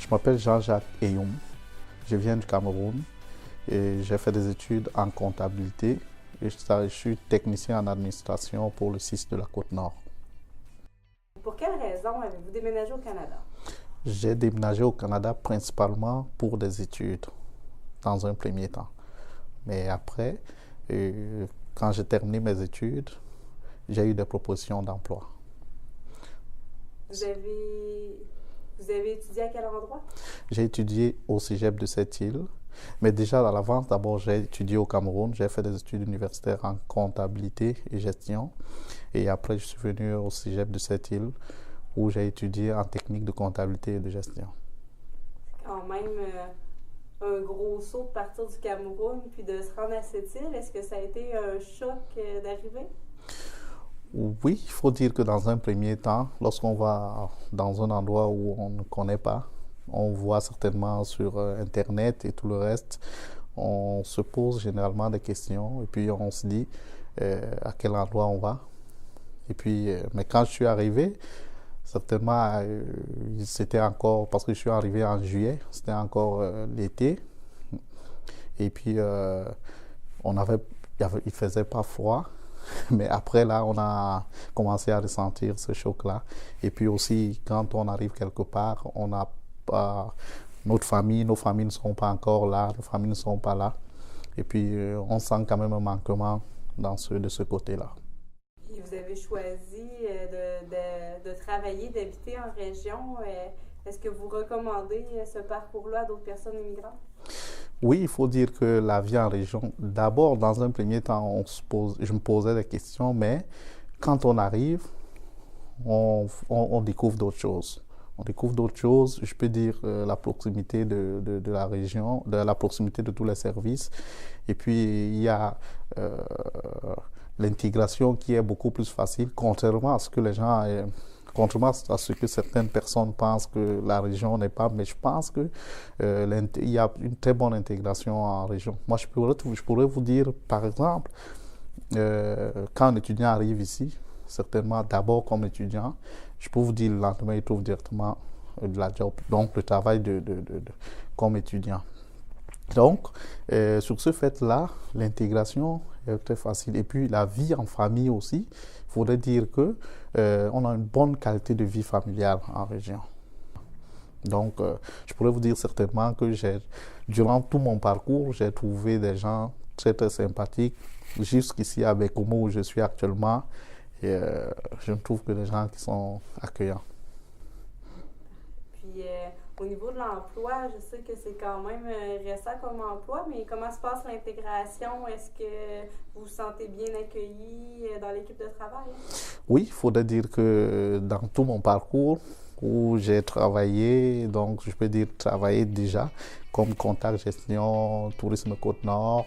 Je m'appelle Jean-Jacques Eyoum, je viens du Cameroun et j'ai fait des études en comptabilité et je suis technicien en administration pour le CIS de la Côte-Nord. Pour quelle raison avez-vous déménagé au Canada? J'ai déménagé au Canada principalement pour des études, dans un premier temps. Mais après, quand j'ai terminé mes études, j'ai eu des propositions d'emploi. Vous avez étudié à quel endroit? J'ai étudié au Cégep de Sept-Îles, mais déjà à l'avance, d'abord j'ai étudié au Cameroun, j'ai fait des études universitaires en comptabilité et gestion, et après je suis venu au Cégep de Sept-Îles où j'ai étudié en technique de comptabilité et de gestion. Quand même un gros saut de partir du Cameroun puis de se rendre à Sept-Îles. Est-ce que ça a été un choc d'arriver? Oui, il faut dire que dans un premier temps, lorsqu'on va dans un endroit où on ne connaît pas, on voit certainement sur Internet et tout le reste, on se pose généralement des questions et puis on se dit à quel endroit on va. Et puis, mais quand je suis arrivé, certainement, c'était encore, parce que je suis arrivé en juillet, c'était encore l'été. Et puis, il faisait pas froid. Mais après, là, on a commencé à ressentir ce choc-là. Et puis aussi, quand on arrive quelque part, on n'a pas nos familles ne sont pas encore là, nos familles ne sont pas là. Et puis, on sent quand même un manquement de ce côté-là. Et vous avez choisi de travailler, d'habiter en région. Est-ce que vous recommandez ce parcours-là à d'autres personnes immigrantes? Oui, il faut dire que la vie en région, d'abord, dans un premier temps, je me posais des questions, mais quand on arrive, on découvre d'autres choses. On découvre d'autres choses, je peux dire la proximité de la région, la proximité de tous les services. Et puis, il y a l'intégration qui est beaucoup plus facile, contrairement à ce que contrairement à ce que certaines personnes pensent que la région n'est pas, mais je pense que il y a une très bonne intégration en région. Moi, je pourrais vous dire, par exemple, quand un étudiant arrive ici, certainement d'abord comme étudiant, je peux vous dire le lendemain, il trouve directement de la job, donc le travail comme étudiant. Donc, sur ce fait-là, l'intégration est très facile. Et puis, la vie en famille aussi, il faudrait dire que on a une bonne qualité de vie familiale en région. Donc, je pourrais vous dire certainement que durant tout mon parcours, j'ai trouvé des gens très, très sympathiques. Jusqu'ici, à Bécomo, où je suis actuellement, et je trouve que des gens qui sont accueillants. Puis, au niveau de l'emploi, je sais que c'est quand même récent comme emploi, mais comment se passe l'intégration? Est-ce que vous vous sentez bien accueilli dans l'équipe de travail? Oui, il faudrait dire que dans tout mon parcours où j'ai travaillé, donc je peux dire travailler déjà comme contact gestion, tourisme Côte-Nord,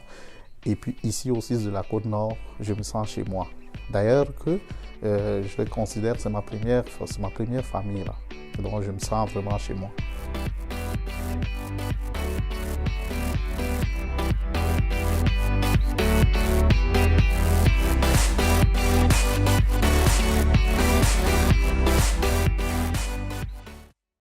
et puis ici aussi de la Côte-Nord, je me sens chez moi. D'ailleurs que je le considère que c'est ma première famille là, donc je me sens vraiment chez moi.